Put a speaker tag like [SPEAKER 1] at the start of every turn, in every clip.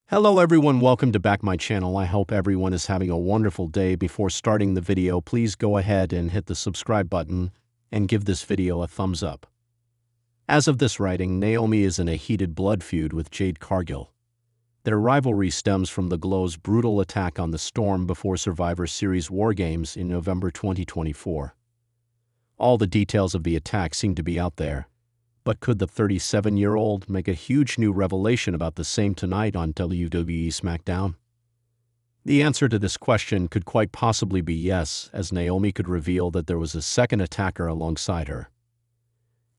[SPEAKER 1] Hello everyone, welcome to back my channel. I hope everyone is having a wonderful day. Before starting the video, please go ahead and hit the subscribe button and give this video a thumbs up. As of this writing, Naomi is in a heated blood feud with Jade Cargill. Their rivalry stems from the Glow's brutal attack on the Storm before Survivor Series War Games in November 2024. All the details of the attack seem to be out there. But could the 37-year-old make a huge new revelation about the same tonight on WWE SmackDown? The answer to this question could quite possibly be yes, as Naomi could reveal that there was a second attacker alongside her.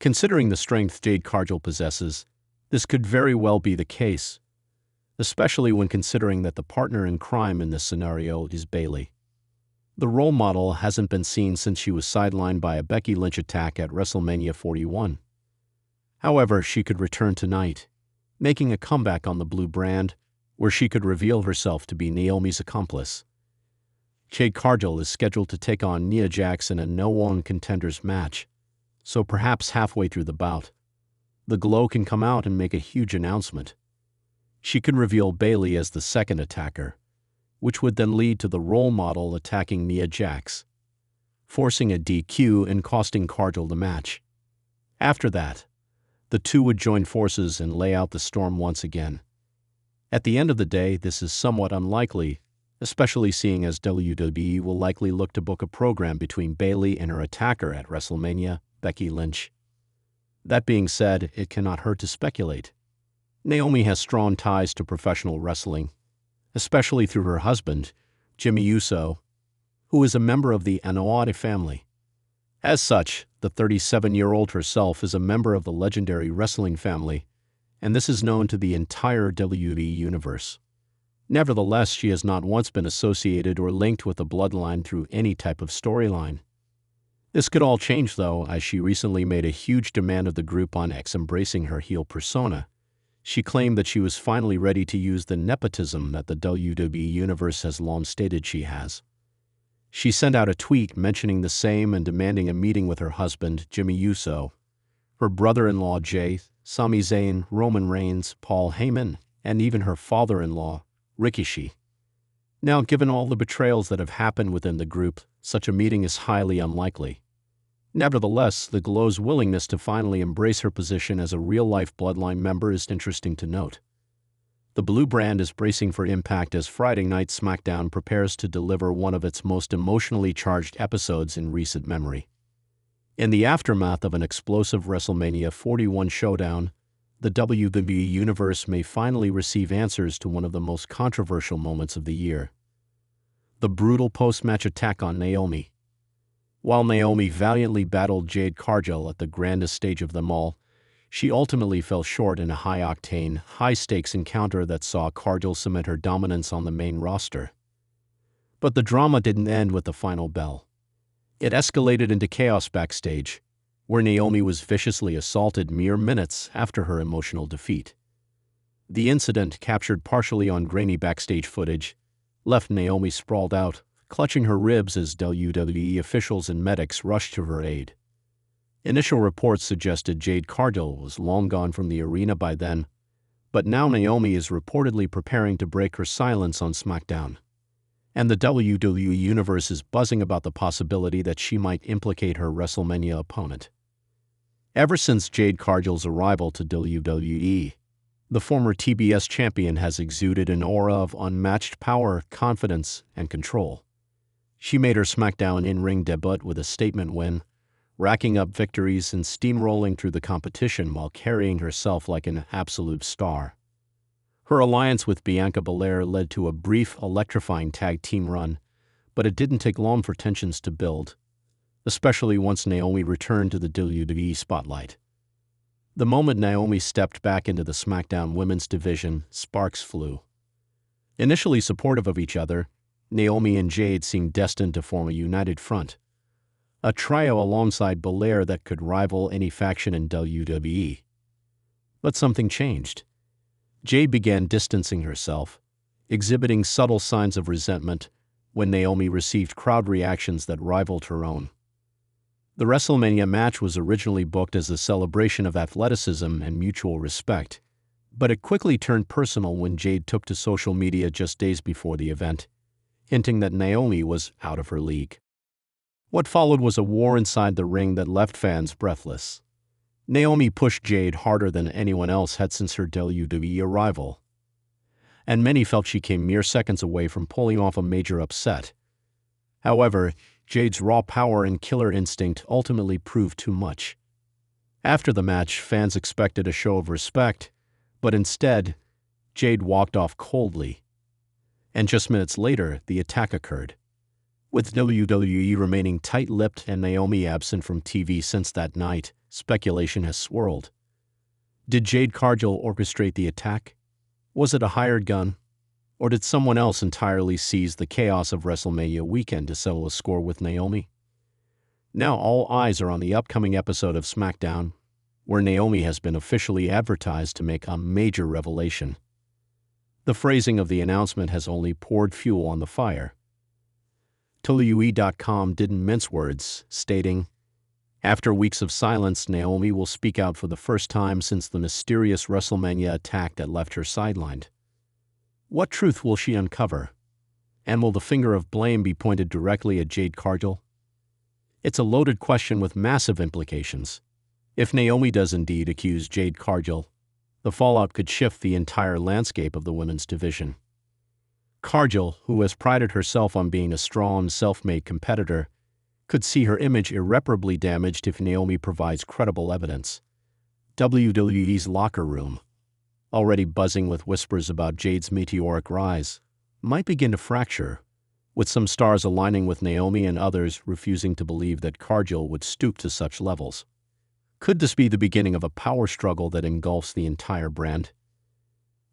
[SPEAKER 1] Considering the strength Jade Cargill possesses, this could very well be the case, especially when considering that the partner in crime in this scenario is Bayley. The role model hasn't been seen since she was sidelined by a Becky Lynch attack at WrestleMania 41. However, she could return tonight, making a comeback on the blue brand, where she could reveal herself to be Naomi's accomplice. Jade Cargill is scheduled to take on Nia Jax in a no-one contenders match, so perhaps halfway through the bout, the Glow can come out and make a huge announcement. She could reveal Bayley as the second attacker, which would then lead to the role model attacking Nia Jax, forcing a DQ and costing Cargill the match. After that, the two would join forces and lay out the Storm once again. At the end of the day, this is somewhat unlikely, especially seeing as WWE will likely look to book a program between Bayley and her attacker at WrestleMania, Becky Lynch. That being said, it cannot hurt to speculate. Naomi has strong ties to professional wrestling, especially through her husband, Jimmy Uso, who is a member of the Naomi family. As such, the 37-year-old herself is a member of the legendary wrestling family, and this is known to the entire WWE universe. Nevertheless, she has not once been associated or linked with the bloodline through any type of storyline. This could all change, though, as she recently made a huge demand of the group on X embracing her heel persona. She claimed that she was finally ready to use the nepotism that the WWE universe has long stated she has. She sent out a tweet mentioning the same and demanding a meeting with her husband, Jimmy Uso, her brother-in-law Jay, Sami Zayn, Roman Reigns, Paul Heyman, and even her father-in-law, Rikishi. Now, given all the betrayals that have happened within the group, such a meeting is highly unlikely. Nevertheless, the Glow's willingness to finally embrace her position as a real-life bloodline member is interesting to note. The Blue brand is bracing for impact as Friday Night SmackDown prepares to deliver one of its most emotionally charged episodes in recent memory. In the aftermath of an explosive WrestleMania 41 showdown, the WWE Universe may finally receive answers to one of the most controversial moments of the year: the brutal post-match attack on Naomi. While Naomi valiantly battled Jade Cargill at the grandest stage of them all, she ultimately fell short in a high-octane, high-stakes encounter that saw Cargill cement her dominance on the main roster. But the drama didn't end with the final bell. It escalated into chaos backstage, where Naomi was viciously assaulted mere minutes after her emotional defeat. The incident, captured partially on grainy backstage footage, left Naomi sprawled out, clutching her ribs as WWE officials and medics rushed to her aid. Initial reports suggested Jade Cargill was long gone from the arena by then, but now Naomi is reportedly preparing to break her silence on SmackDown. And the WWE Universe is buzzing about the possibility that she might implicate her WrestleMania opponent. Ever since Jade Cargill's arrival to WWE, the former TBS champion has exuded an aura of unmatched power, confidence, and control. She made her SmackDown in-ring debut with a statement win, racking up victories and steamrolling through the competition while carrying herself like an absolute star. Her alliance with Bianca Belair led to a brief, electrifying tag team run, but it didn't take long for tensions to build, especially once Naomi returned to the WWE spotlight. The moment Naomi stepped back into the SmackDown women's division, sparks flew. Initially supportive of each other, Naomi and Jade seemed destined to form a united front, a trio alongside Belair that could rival any faction in WWE. But something changed. Jade began distancing herself, exhibiting subtle signs of resentment when Naomi received crowd reactions that rivaled her own. The WrestleMania match was originally booked as a celebration of athleticism and mutual respect, But it quickly turned personal when Jade took to social media just days before the event, hinting that Naomi was out of her league. What followed was a war inside the ring that left fans breathless. Naomi pushed Jade harder than anyone else had since her WWE arrival, and many felt she came mere seconds away from pulling off a major upset. However, Jade's raw power and killer instinct ultimately proved too much. After the match, fans expected a show of respect, but instead, Jade walked off coldly. And just minutes later, the attack occurred. With WWE remaining tight-lipped and Naomi absent from TV since that night, speculation has swirled. Did Jade Cargill orchestrate the attack? Was it a hired gun? Or did someone else entirely seize the chaos of WrestleMania weekend to settle a score with Naomi? Now all eyes are on the upcoming episode of SmackDown, where Naomi has been officially advertised to make a major revelation. The phrasing of the announcement has only poured fuel on the fire. WWE.com didn't mince words, stating, "After weeks of silence, Naomi will speak out for the first time since the mysterious WrestleMania attack that left her sidelined. What truth will she uncover? And will the finger of blame be pointed directly at Jade Cargill? It's a loaded question with massive implications. If Naomi does indeed accuse Jade Cargill, the fallout could shift the entire landscape of the women's division. Cargill, who has prided herself on being a strong, self-made competitor, could see her image irreparably damaged if Naomi provides credible evidence. WWE's locker room, already buzzing with whispers about Jade's meteoric rise, might begin to fracture, with some stars aligning with Naomi and others refusing to believe that Cargill would stoop to such levels. Could this be the beginning of a power struggle that engulfs the entire brand?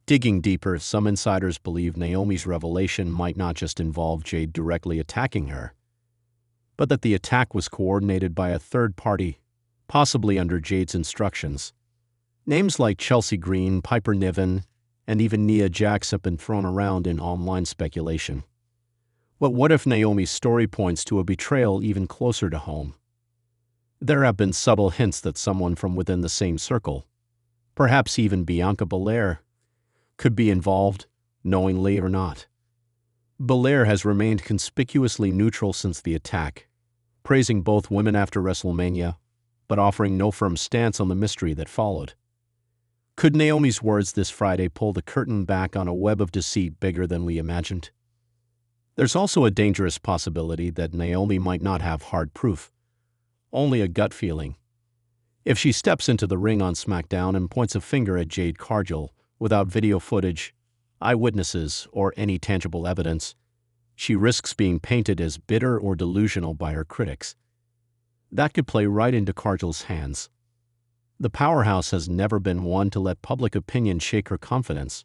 [SPEAKER 1] Digging deeper, some insiders believe Naomi's revelation might not just involve Jade directly attacking her, but that the attack was coordinated by a third party, possibly under Jade's instructions. Names like Chelsea Green, Piper Niven, and even Nia Jax have been thrown around in online speculation. But what if Naomi's story points to a betrayal even closer to home? There have been subtle hints that someone from within the same circle, perhaps even Bianca Belair, could be involved, knowingly or not. Belair has remained conspicuously neutral since the attack, praising both women after WrestleMania, but offering no firm stance on the mystery that followed. Could Naomi's words this Friday pull the curtain back on a web of deceit bigger than we imagined? There's also a dangerous possibility that Naomi might not have hard proof, only a gut feeling. If she steps into the ring on SmackDown and points a finger at Jade Cargill without video footage, eyewitnesses, or any tangible evidence, she risks being painted as bitter or delusional by her critics. That could play right into Cargill's hands. The powerhouse has never been one to let public opinion shake her confidence,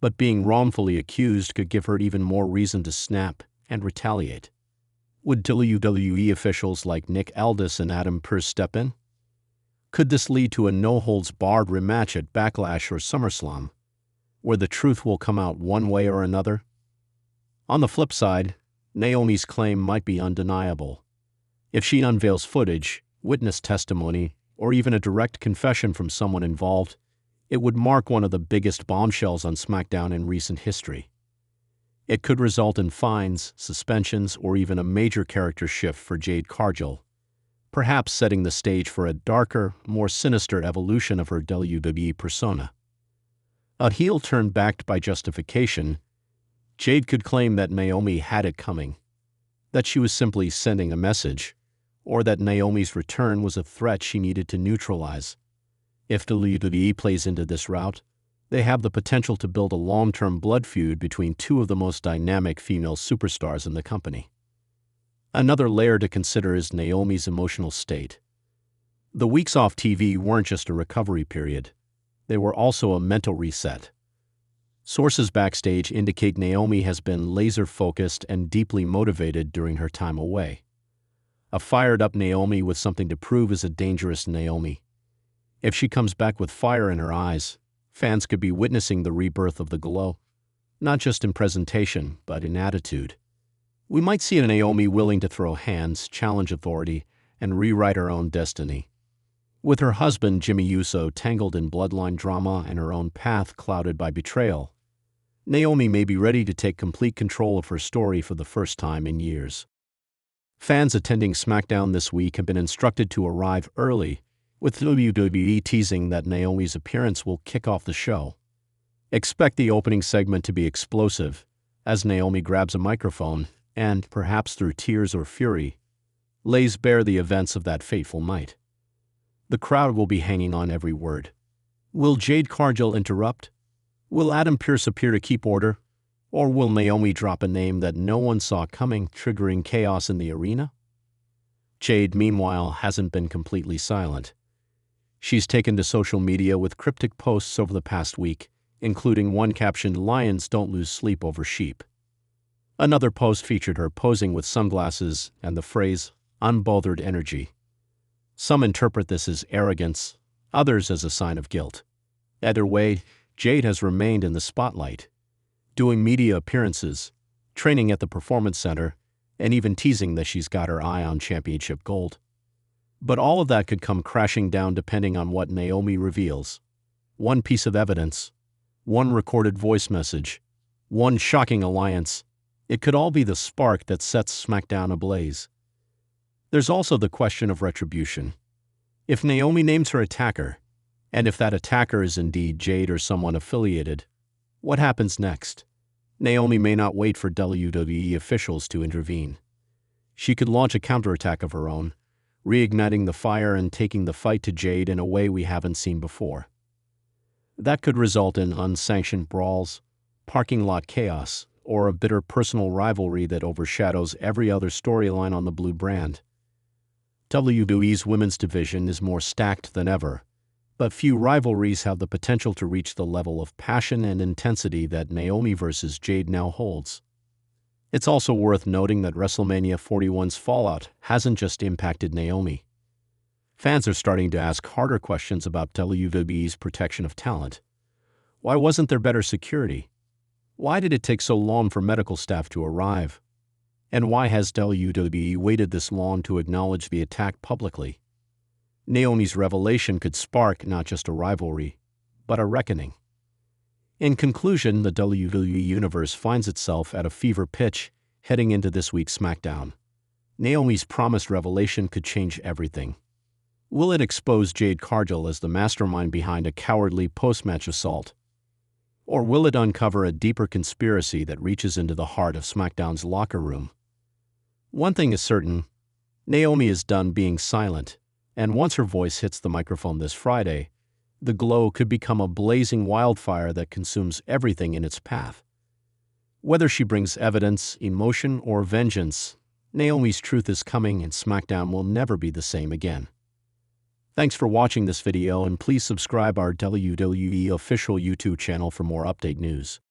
[SPEAKER 1] but being wrongfully accused could give her even more reason to snap and retaliate. Would WWE officials like Nick Aldis and Adam Pearce step in? Could this lead to a no-holds-barred rematch at Backlash or SummerSlam, where the truth will come out one way or another? On the flip side, Naomi's claim might be undeniable. If she unveils footage, witness testimony, or even a direct confession from someone involved, it would mark one of the biggest bombshells on SmackDown in recent history. It could result in fines, suspensions, or even a major character shift for Jade Cargill, perhaps setting the stage for a darker, more sinister evolution of her WWE persona. A heel turn backed by justification, Jade could claim that Naomi had it coming, that she was simply sending a message, or that Naomi's return was a threat she needed to neutralize. If WWE plays into this route, they have the potential to build a long-term blood feud between two of the most dynamic female superstars in the company. Another layer to consider is Naomi's emotional state. The weeks off TV weren't just a recovery period. They were also a mental reset. Sources backstage indicate Naomi has been laser-focused and deeply motivated during her time away. A fired-up Naomi with something to prove is a dangerous Naomi. If she comes back with fire in her eyes, fans could be witnessing the rebirth of the Glow, not just in presentation, but in attitude. We might see a Naomi willing to throw hands, challenge authority, and rewrite her own destiny. With her husband Jimmy Uso tangled in bloodline drama and her own path clouded by betrayal, Naomi may be ready to take complete control of her story for the first time in years. Fans attending SmackDown this week have been instructed to arrive early, with WWE teasing that Naomi's appearance will kick off the show. Expect the opening segment to be explosive, as Naomi grabs a microphone and, perhaps through tears or fury, lays bare the events of that fateful night. The crowd will be hanging on every word. Will Jade Cargill interrupt? Will Adam Pearce appear to keep order? Or will Naomi drop a name that no one saw coming, triggering chaos in the arena? Jade, meanwhile, hasn't been completely silent. She's taken to social media with cryptic posts over the past week, including one captioned, "Lions don't lose sleep over sheep." Another post featured her posing with sunglasses and the phrase, "unbothered energy." Some interpret this as arrogance, others as a sign of guilt. Either way, Jade has remained in the spotlight, doing media appearances, training at the Performance Center, and even teasing that she's got her eye on championship gold. But all of that could come crashing down depending on what Naomi reveals. One piece of evidence, one recorded voice message, one shocking alliance. It could all be the spark that sets SmackDown ablaze. There's also the question of retribution. If Naomi names her attacker, and if that attacker is indeed Jade or someone affiliated, what happens next? Naomi may not wait for WWE officials to intervene. She could launch a counterattack of her own, reigniting the fire and taking the fight to Jade in a way we haven't seen before. That could result in unsanctioned brawls, parking lot chaos, or a bitter personal rivalry that overshadows every other storyline on the blue brand. WWE's women's division is more stacked than ever, but few rivalries have the potential to reach the level of passion and intensity that Naomi versus Jade now holds. It's also worth noting that WrestleMania 41's fallout hasn't just impacted Naomi. Fans are starting to ask harder questions about WWE's protection of talent. Why wasn't there better security? Why did it take so long for medical staff to arrive? And why has WWE waited this long to acknowledge the attack publicly? Naomi's revelation could spark not just a rivalry, but a reckoning. In conclusion, the WWE Universe finds itself at a fever pitch heading into this week's SmackDown. Naomi's promised revelation could change everything. Will it expose Jade Cargill as the mastermind behind a cowardly post-match assault? Or will it uncover a deeper conspiracy that reaches into the heart of SmackDown's locker room? One thing is certain, Naomi is done being silent, and once her voice hits the microphone this Friday, the glow could become a blazing wildfire that consumes everything in its path. Whether she brings evidence, emotion, or vengeance, Naomi's truth is coming and SmackDown will never be the same again. Thanks for watching this video and please subscribe our WWE official YouTube channel for more update news.